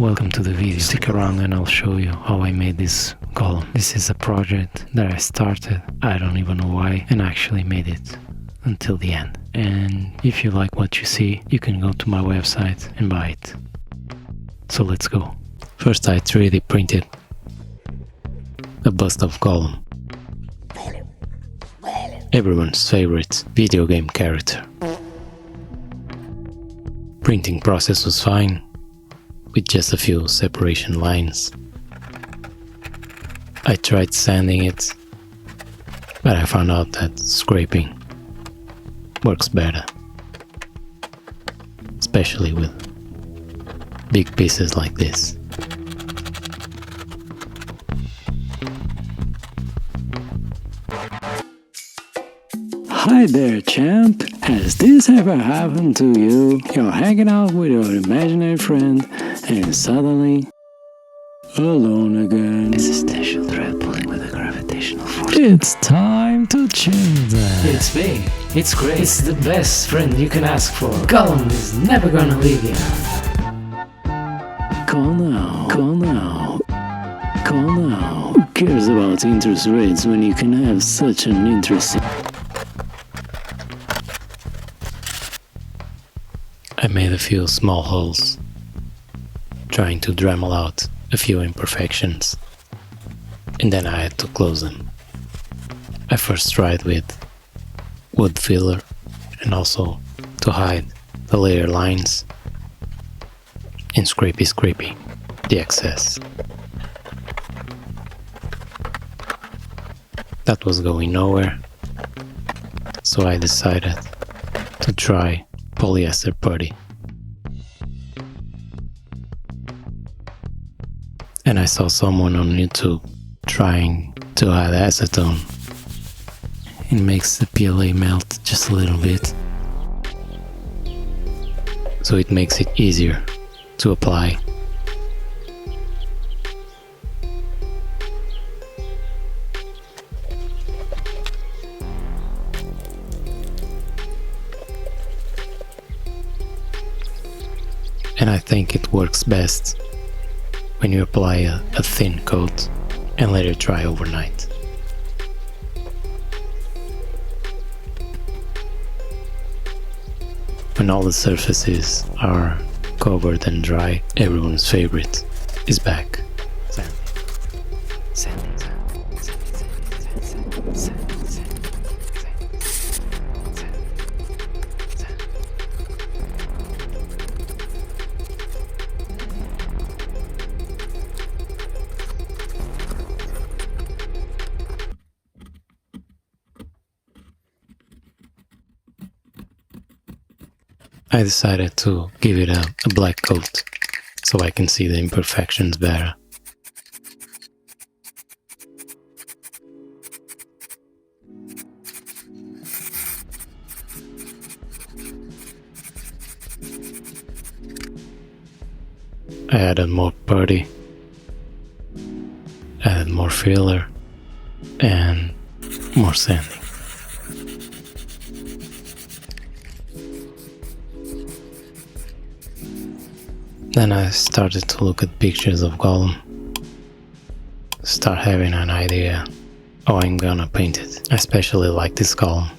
welcome to the video. Stick around and I'll show you how I made this Gollum. This is a project that I started, I don't even know why, and actually made it until the end. And if you like what you see, you can go to my website and buy it. So let's go. First I 3D printed a bust of Gollum, everyone's favorite video game character. Printing process was fine, with just a few separation lines. I tried sanding it, but I found out that scraping works better, especially with big pieces like this. Hi there, champ! Has this ever happened to you? You're hanging out with your imaginary friend and suddenly alone again. Existential thread pulling with a gravitational force. It's time to change that. It's big, it's great, it's the best friend you can ask for. Gollum is never gonna leave you. Call now, call now, call now. Who cares about interest rates when you can have such an interesting... I made a few small holes, trying to Dremel out a few imperfections, and then I had to close them. I first tried with wood filler and also to hide the layer lines and scrapey the excess. That was going nowhere, so I decided to try polyester putty. And I saw someone on YouTube trying to add acetone. It makes the PLA melt just a little bit, so it makes it easier to apply. And I think it works best when you apply a thin coat and let it dry overnight. When all the surfaces are covered and dry, everyone's favorite is back. Sandy. Sandy. I decided to give it a black coat so I can see the imperfections better. I added more putty, added more filler, and more sanding. Then I started to look at pictures of Gollum, start having an idea how I'm gonna paint it. I especially like this Gollum,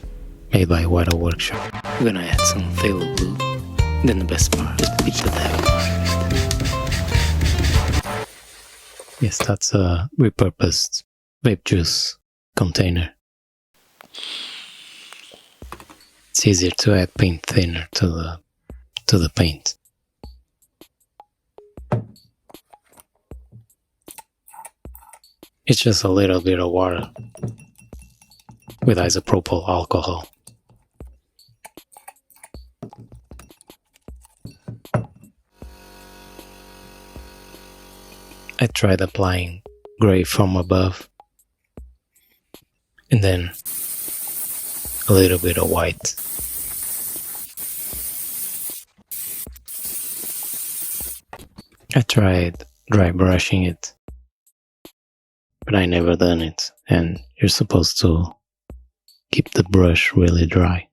made by Water Workshop. I'm gonna add some phthalo blue, then the best part, just the picture that. Yes, that's a repurposed vape juice container. It's easier to add paint thinner to the paint. It's just a little bit of water with isopropyl alcohol. I tried applying gray from above and then a little bit of white. I tried dry brushing it, but I never done it, and you're supposed to keep the brush really dry.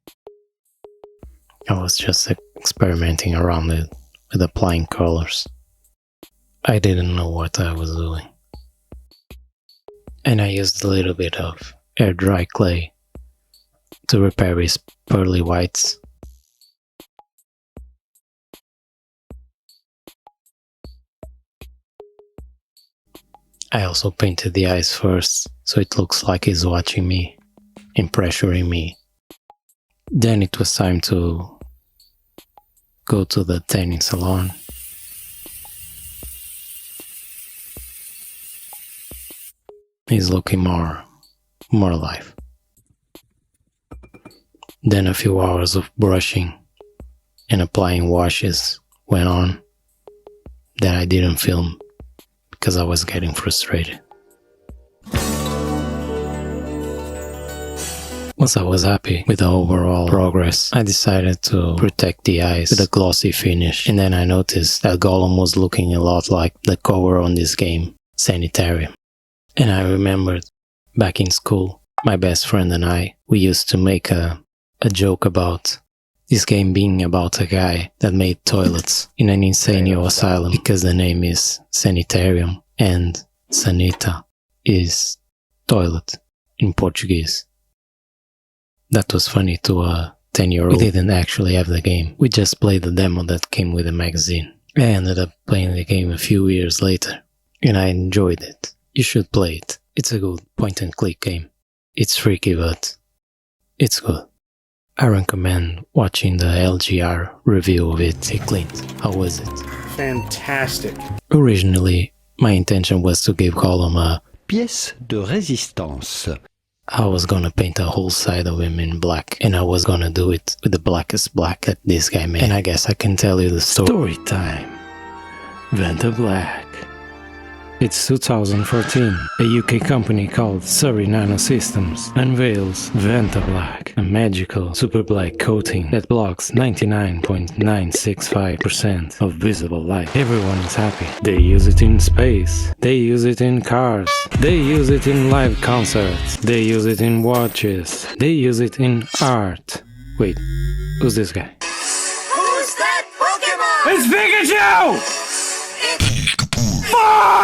I was just experimenting around it with applying colors. I didn't know what I was doing. And I used a little bit of air dry clay to repair his pearly whites. I also painted the eyes first, so it looks like he's watching me and pressuring me. Then it was time to go to the tanning salon. He's looking more alive. Then a few hours of brushing and applying washes went on that I didn't film because I was getting frustrated. Once I was happy with the overall progress, I decided to protect the eyes with a glossy finish, and then I noticed that Gollum was looking a lot like the cover on this game, Sanitarium. And I remembered, back in school, my best friend and I, we used to make a joke about this game being about a guy that made toilets in an insane asylum because the name is Sanitarium and Sanita is toilet in Portuguese. That was funny to a 10-year-old. We didn't actually have the game. We just played the demo that came with the magazine. I ended up playing the game a few years later, and I enjoyed it. You should play it. It's a good point-and-click game. It's freaky, but it's good. I recommend watching the LGR review of it. Hey Clint, how was it? Fantastic. Originally, my intention was to give Gollum a pièce de résistance. I was gonna paint a whole side of him in black, and I was gonna do it with the blackest black that this guy made. And I guess I can tell you the story. Story time. Vanta Black. It's 2014. A UK company called Surrey Nanosystems unveils Vanta Black, a magical super black coating that blocks 99.965% of visible light. Everyone is happy. They use it in space. They use it in cars. They use it in live concerts. They use it in watches. They use it in art. Wait, who's this guy? Who's that Pokemon? It's Pikachu!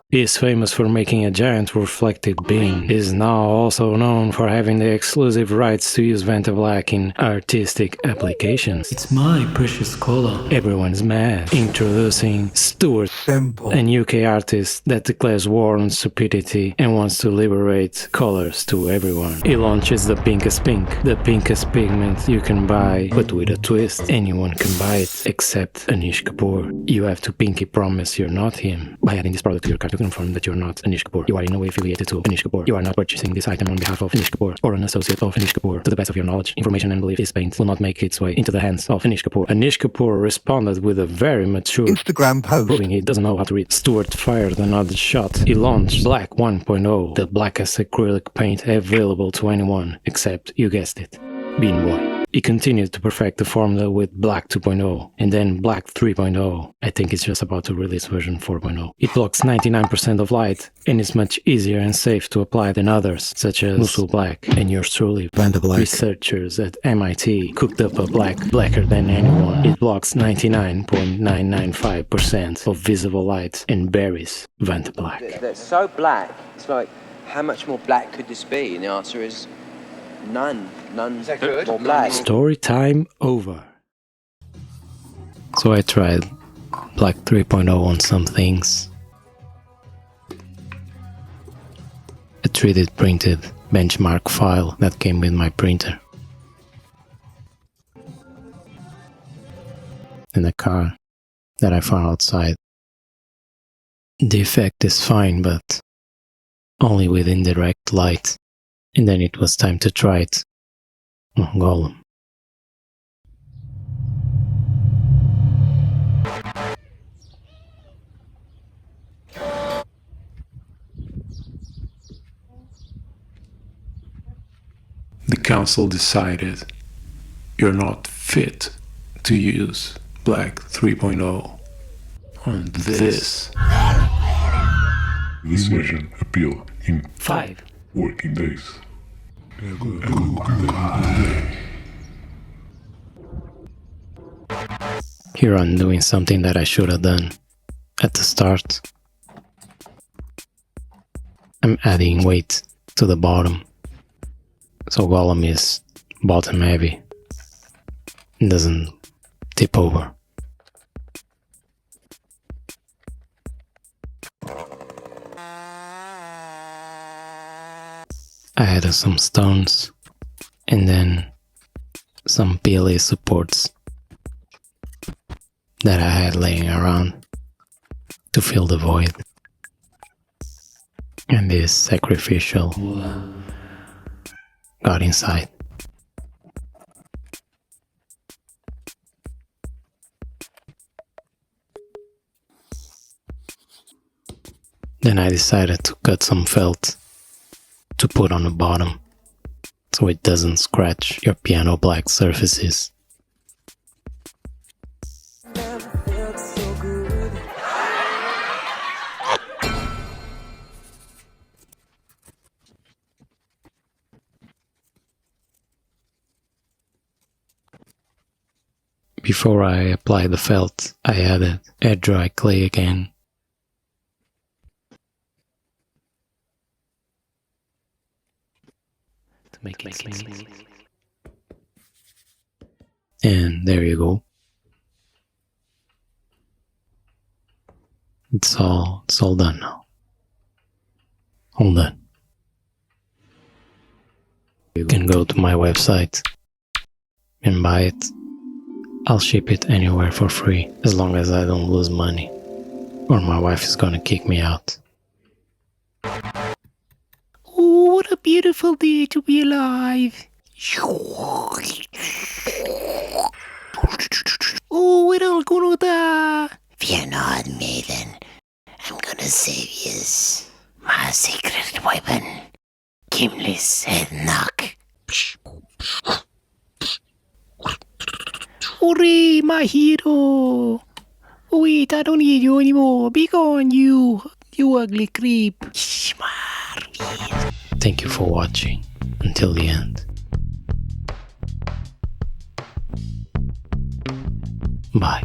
He is famous for making a giant reflected beam. He is now also known for having the exclusive rights to use Vanta Black in artistic applications. It's my precious color. Everyone's mad. Introducing Stuart, Simple. an UK artist that declares war on stupidity and wants to liberate colors to everyone. He launches the pinkest pink, the pinkest pigment you can buy, but with a twist. Anyone can buy it except Anish Kapoor. You have to pinky promise you're not him by adding this product to your cart to confirm that you're not Anish Kapoor. You are in no way affiliated to Anish Kapoor. You are not purchasing this item on behalf of Anish Kapoor or an associate of Anish Kapoor. To the best of your knowledge, information and belief, this paint will not make its way into the hands of Anish Kapoor. Anish Kapoor responded with a very mature Instagram post. proving he doesn't know how to read. Stuart fired another shot. He launched Black 1.0, the blackest acrylic paint available to anyone except, you guessed it, Bean Boy. He continued to perfect the formula with Black 2.0 and then Black 3.0. I think it's just about to release version 4.0. It blocks 99% of light and is much easier and safe to apply than others, such as Musul Black and yours truly. Vanta Black. Researchers at MIT cooked up a black blacker than anyone. It blocks 99.995% of visible light and buries Vanta Black. That's so black. It's like, how much more black could this be? And the answer is none. None more black. Story time over. So I tried Black 3.0 on some things. A 3D printed benchmark file that came with my printer. And a car that I found outside. The effect is fine, but only with indirect light. And then it was time to try it on Gollum. The council decided you're not fit to use Black 3.0 on this. This version appeal in 5 working days. Here I'm doing something that I should have done at the start. I'm adding weight to the bottom, so Gollum is bottom heavy and doesn't tip over. I added some stones and then some PLA supports that I had laying around to fill the void. And this sacrificial got inside. Then I decided to cut some felt to put on the bottom so it doesn't scratch your piano black surfaces. Before I applied the felt, I added air dry clay again. To make it clean. And there you go. It's all done now. All done. You can go to my website and buy it. I'll ship it anywhere for free, as long as I don't lose money, or my wife is gonna kick me out. Oh, what a beautiful day to be alive! Oh, we're all gonna die! Fear not, maiden. I'm gonna save yous. My secret weapon, Gimli's head knock. Hooray, my hero! Wait, I don't need you anymore. Be gone, you ugly creep. Thank you for watching until the end. Bye.